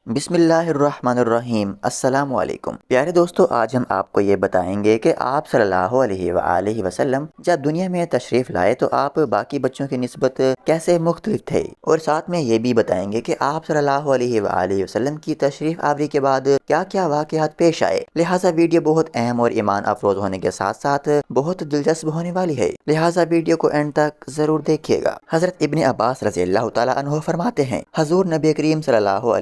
बिस्मिल्लाहिर्रहमानिर्रहीम। अस्सलाम वालेकुम प्यारे दोस्तों, आज हम आपको ये बताएंगे कि आप सल्लल्लाहु अलैहि वसल्लम जब दुनिया में तशरीफ़ लाए तो आप बाकी बच्चों की निस्बत कैसे मुख्तलिफ थे, और साथ में ये भी बताएंगे कि आप सल्लल्लाहु अलैहि वसल्लम की तशरीफ़ आवरी के बाद क्या क्या वाक़यात पेश आए। लिहाजा वीडियो बहुत अहम और ईमान अफरोज़ होने के साथ साथ बहुत दिलचस्प होने वाली है, लिहाजा वीडियो को एंड तक ज़रूर देखिएगा। हज़रत इब्न अब्बास रज़ियल्लाहु ताला अन्हु फरमाते हैं, हज़ूर नबी करीम सल्लल्लाहु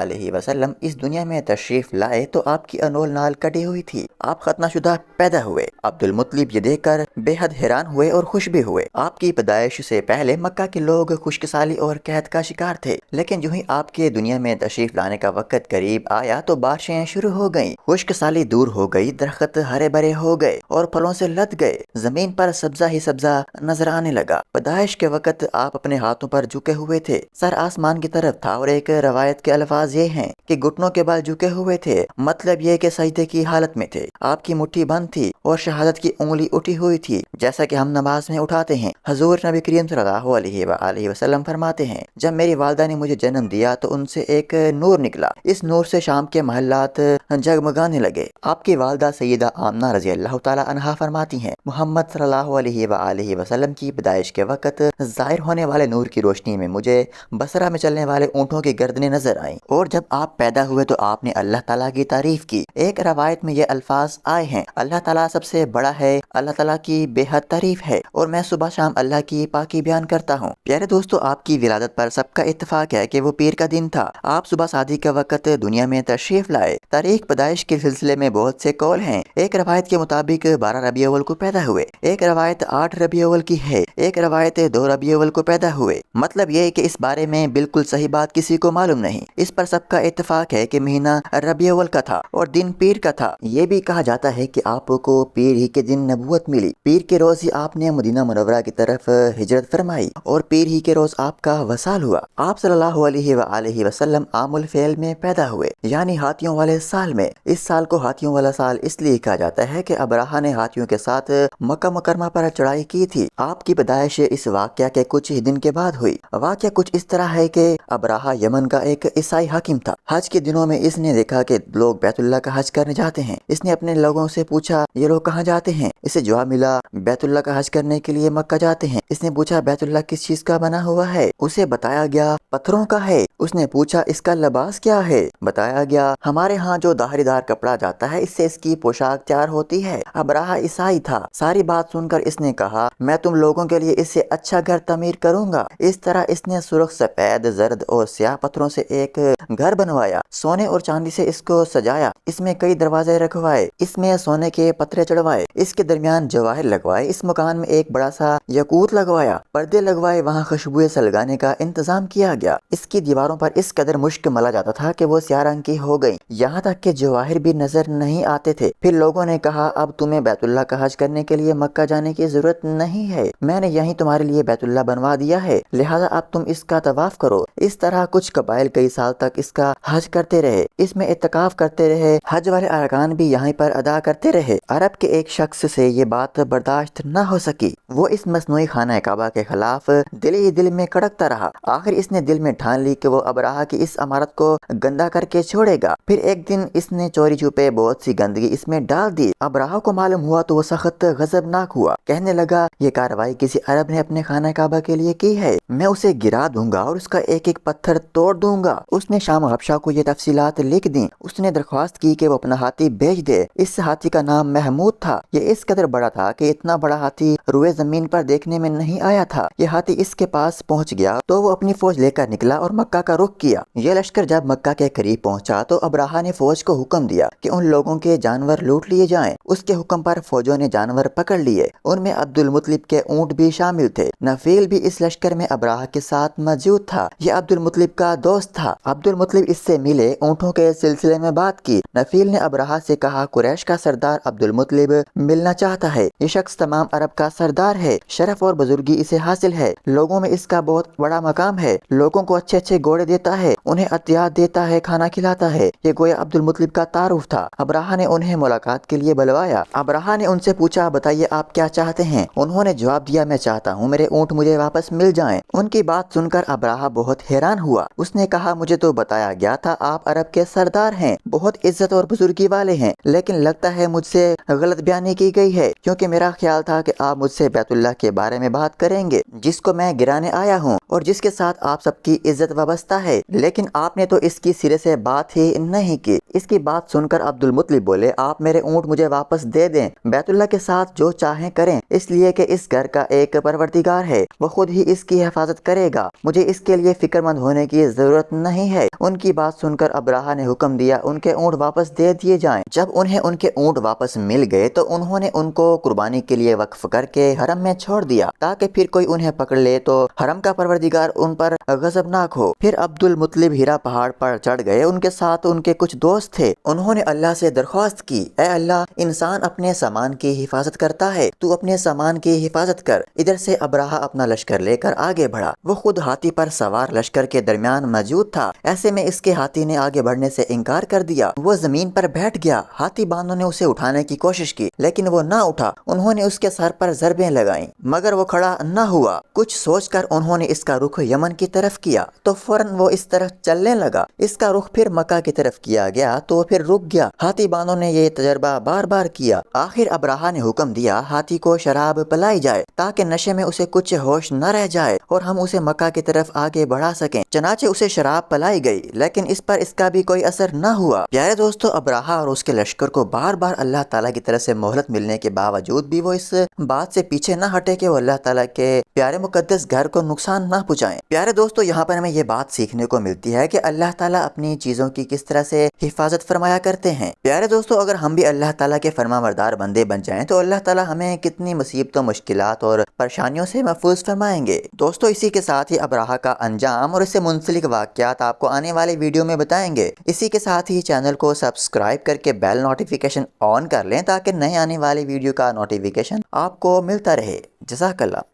अलैहि वसल्लम इस दुनिया में तशरीफ लाए तो आपकी अनोल नाल कटी हुई थी। आप खतनाशुदा पैदा हुए। अब्दुल मुत्तलिब ये देखकर बेहद हैरान हुए और खुश भी हुए। आपकी पैदाइश से पहले मक्का के लोग खुशकसाली और कहत का शिकार थे, लेकिन जो ही आपके दुनिया में तशरीफ लाने का वक्त करीब आया तो बारिशें शुरू हो गईं। खुशकसाली दूर हो गई, दरख्त हरे भरे हो गए और फलों से लद गए। जमीन पर सब्जा ही सब्जा नजर आने लगा। पैदाइश के वक्त आप अपने हाथों पर झुके हुए थे, सर आसमान की तरफ था, और एक रवायत के अल्फाज ये हैं कि घुटनों के बल झुके हुए थे, मतलब ये कि सजदे की हालत में थे। आपकी मुट्ठी बंद थी और शहादत की उंगली उठी हुई थी, जैसा कि हम नमाज में उठाते हैं। हजूर नबी करीम सल्लल्लाहु अलैहि वसल्लम फरमाते हैं, जब मेरी वालदा ने मुझे जन्म दिया तो उनसे एक नूर निकला। इस नूर से शाम के महल्लात जगमगाने लगे। आपकी वालदा सैयदा आमना रज़ियल्लाहु ताला अन्हा फरमाती हैं, मोहम्मद सल्लल्लाहु अलैहि वसल्लम की पैदाइश के वक्त जाहिर होने वाले नूर की रोशनी में मुझे बसरा में चलने वाले ऊँटों की गर्दनें नजर आईं, और जब आप पैदा हुए तो आपने अल्लाह ताला की तारीफ की। एक रवायत में ये अल्फाज आए हैं, अल्लाह ताला सबसे बड़ा है, अल्लाह ताला की बेहद तारीफ है, और मैं सुबह शाम अल्लाह की पाकी बयान करता हूँ। प्यारे दोस्तों, आपकी विलादत पर सबका इत्तेफाक है कि वो पीर का दिन था। आप सुबह शादी के वक्त दुनिया में तशरीफ लाए। तारीख पैदाइश के सिलसिले में बहुत से कौल हैं। एक रवायत के मुताबिक 12 रबी अव्वल को पैदा हुए, एक रवायत 8 रबी अव्वल की है, एक रवायत 2 रबी अव्वल को पैदा हुए। मतलब ये है कि इस बारे में बिल्कुल सही बात किसी को मालूम नहीं। इस पर सबका इत्तेफाक है कि महीना रबी अव्वल का था और दिन पीर का था। ये भी कहा जाता है कि आपको पीर ही के दिन नबूवत मिली। पीर के रोज ही आपने मदीना मुनव्वरा की तरफ हिजरत फरमाई और पीर ही के रोज आपका वसाल हुआ। आप सल्लल्लाहु अलैहि वसल्लम आमुल फेल में पैदा हुए, यानी हाथियों वाले साल में। इस साल को हाथियों वाला साल इसलिए कहा जाता है कि अबराहा ने हाथियों के साथ मक्का मुकरमा पर चढ़ाई की थी। आपकी पैदाइश इस वाक़या के कुछ ही दिन के बाद हुई। वाक़या कुछ इस तरह है कि अबराहा यमन का एक ईसाई हाकिम था। हज के दिनों में इसने देखा कि लोग बैतुल्लाह का हज करने जाते हैं। इसने अपने लोगों से पूछा, ये लोग कहाँ जाते हैं? इसे जवाब मिला, बैतुल्लाह का हज करने के लिए मक्का जाते हैं। इसने पूछा, बैतुल्लाह किस चीज का बना हुआ है? उसे बताया गया, पत्थरों का है। उसने पूछा, इसका लिबास क्या है? बताया गया, हमारे यहाँ जो धारीदार कपड़ा जाता है इससे इसकी पोशाक तैयार होती है। अबराहा ईसाई था। सारी बात सुनकर इसने कहा, मैं तुम लोगों के लिए इससे अच्छा घर तमीर करूंगा। इस तरह इसने सुर्ख, सफेद, जर्द और स्याह पत्थरों से एक घर बनवाया। सोने और चांदी से इसको सजाया। इसमें कई दरवाजे रखवाए, इसमें सोने के पत्थर चढ़वाए, इसके दरमियान जवाहिर लगवाए। इस मकान में एक बड़ा सा यकूत लगवाया, पर्दे लगवाए, वहाँ खुशबुएं सलगाने का इंतजाम किया गया। इसकी दीवारों पर इस कदर मुश्क मला जाता था कि वो स्याह रंग की हो गई, यहाँ तक कि जवाहिर भी नजर नहीं आते थे। फिर लोगों ने कहा, अब तुम्हें बैतुल्लाह का हज करने के लिए मक्का जाने की जरूरत नहीं है, मैंने यहीं तुम्हारे लिए बैतुल्लाह बनवा दिया है, लिहाजा अब तुम इसका तवाफ करो। इस तरह कुछ कबाइल कई साल तक इसका हज करते रहे, इसमें इत्तिकाफ करते रहे। हज वाले अरकान भी यहाँ पर अदा करते रहे। अरब के एक शख्स से ये बात बर्दाश्त न हो सकी। वो इस मसनूई खाना काबा के खिलाफ दिल ही दिल में कड़कता रहा। आखिर इसने दिल में ठान ली कि वो अबराहा की इस इमारत को गंदा करके छोड़ेगा। फिर एक दिन इसने चोरी छुपे बहुत सी गंदगी इसमें डाल दी। अबराहा को मालूम हुआ तो वो सख्त गजबनाक हुआ। कहने लगा, ये कार्रवाई किसी अरब ने अपने खाना काबा के लिए की है, मैं उसे गिरा दूंगा और उसका एक एक पत्थर तोड़ दूंगा। उसने शाम हबशा को ये तफसीलात लिख दी। उसने दरख्वास्त की कि वो अपना हाथी भेज दे। इस हाथी का नाम महमूद था। ये इस कदर बड़ा था कि इतना बड़ा हाथी रुए जमीन पर देखने में नहीं आया था। ये हाथी इसके पास पहुंच गया तो वो अपनी फौज लेकर निकला और मक्का का रुख किया। ये लश्कर जब मक्का के करीब पहुंचा तो अबराहा ने फौज को हुक्म दिया कि उन लोगों के जानवर लूट लिए जाएं। उसके हुक्म पर फौजों ने जानवर पकड़ लिए। उनमें अब्दुल मुत्तलिब के ऊँट भी शामिल थे। नफील भी इस लश्कर में अबराहा के साथ मौजूद था। ये अब्दुल मुत्तलिब का दोस्त था। अब्दुल मुत्तलिब इससे मिले, ऊँटों के सिलसिले में बात की। नफील ने अबराहा से कहा, कुरैश का सरदार अब्दुल मुत्तलिब मिलना चाहता है। ये शख्स तमाम अरब का सरदार है, शरफ और बुजुर्गी इसे हासिल है, लोगों में इसका बहुत बड़ा मकाम है, लोगों को अच्छे अच्छे घोड़े देता है, उन्हें अतियात देता है, खाना खिलाता है। ये गोया अब्दुल मुत्तलिब का तारुफ था। अब्राहा ने उन्हें मुलाकात के लिए बुलवाया। अब्राहा ने उनसे पूछा, बताइए आप क्या चाहते हैं? उन्होंने जवाब दिया, मैं चाहता हूँ मेरे ऊँट मुझे वापस मिल जाएं। उनकी बात सुनकर अब्राहा बहुत हैरान हुआ। उसने कहा, मुझे तो बताया गया था आप अरब के सरदार हैं, बहुत इज्जत और बुजुर्गी वाले हैं, लेकिन लगता है मुझसे गलत बयानी की गई है, क्योंकि मेरा ख्याल था कि आप मुझसे बैतुल्लाह के बारे में बात करेंगे, जिसको मैं गिराने आया हूँ और जिसके साथ आप सबकी इज्जत वाबस्ता है, लेकिन आपने तो इसकी सिरे से बात ही नहीं की। इसकी बात सुनकर अब्दुल मुत्तलिब बोले, आप मेरे ऊँट मुझे वापस दे दें, बैतुल्लाह के साथ जो चाहें करें, इसलिए कि इस घर का एक परवरदिगार है, वो खुद ही इसकी हिफाजत करेगा, मुझे इसके लिए फिक्रमंद होने की जरूरत नहीं है। उनकी बात सुनकर अब्राहा ने हुक्म दिया, उनके ऊँट वापस दे दिए जाएं। जब उन्हें उनके ऊँट वापस मिल गए तो उन्होंने उनको कुर्बानी के लिए वक्फ करके हरम में छोड़ दिया, ताकि फिर कोई उन्हें पकड़ ले तो हरम का परवरदिगार उन पर गजबनाक हो। फिर अब्दुल मुत्तलिब हीरा पहाड़ पर चढ़ गए। उनके साथ उनके कुछ दोस्त थे। उन्होंने अल्लाह से दरख्वास्त की, ऐ अल्लाह, इंसान अपने सामान की हिफाजत करता है, तू अपने सामान की हिफाजत कर। इधर से अब्राहा अपना लश्कर लेकर आगे बढ़ा। वो खुद हाथी पर सवार लश्कर के दरमियान मौजूद था। ऐसे में इसके हाथी ने आगे बढ़ने से इनकार कर दिया। वो जमीन पर बैठ गया। हाथी बानों ने उसे उठाने की कोशिश की, लेकिन वो ना उठा। उन्होंने उसके सर पर ज़रबें लगाईं, मगर वो खड़ा न हुआ। कुछ सोचकर उन्होंने इसका रुख यमन की तरफ किया तो फौरन वो इस तरफ चलने लगा। इसका रुख फिर मक्का की तरफ किया गया तो फिर रुक गया। हाथी बानों ने ये तजर्बा बार बार किया। आखिर अब्राहा ने हुक्म दिया, हाथी को शराब पिलाई जाए, ताकि नशे में उसे कुछ होश न रह जाए और हम उसे मक्का की तरफ आगे बढ़ा सकें। चनाचे उसे शराब पिलाई गई, लेकिन इस पर इसका भी कोई असर न हुआ। प्यारे दोस्तों, अब्राहा और उसके लश्कर को बार बार अल्लाह ताला की तरफ से मोहलत मिलने के बावजूद भी वो इस बात से पीछे न हटे कि वो अल्लाह ताला के प्यारे मुकद्दस घर को नुकसान न पहुँचाएं। प्यारे दोस्तों, यहाँ पर हमें ये बात सीखने को मिलती है कि अल्लाह ताला अपनी चीज़ों की किस तरह से हिफाजत फरमाया करते हैं। प्यारे दोस्तों, अगर हम भी अल्लाह ताला के फरमाबरदार बंदे बन जाएं तो अल्लाह ताला हमें कितनी मुसीबतों, मुश्किलात और परेशानियों से महफूज फरमाएंगे। दोस्तों, इसी के साथ ही अब्राहा का अंजाम और इससे मुंसलिक वाक़यात आपको आने वाले वीडियो में बताएंगे। इसी के साथ ही चैनल को सब्सक्राइब करके बेल नोटिफिकेशन ऑन कर लें, ताकि नए आने वाले वीडियो का नोटिफिकेशन आपको मिलता रहे। जज़ाकल्लाह।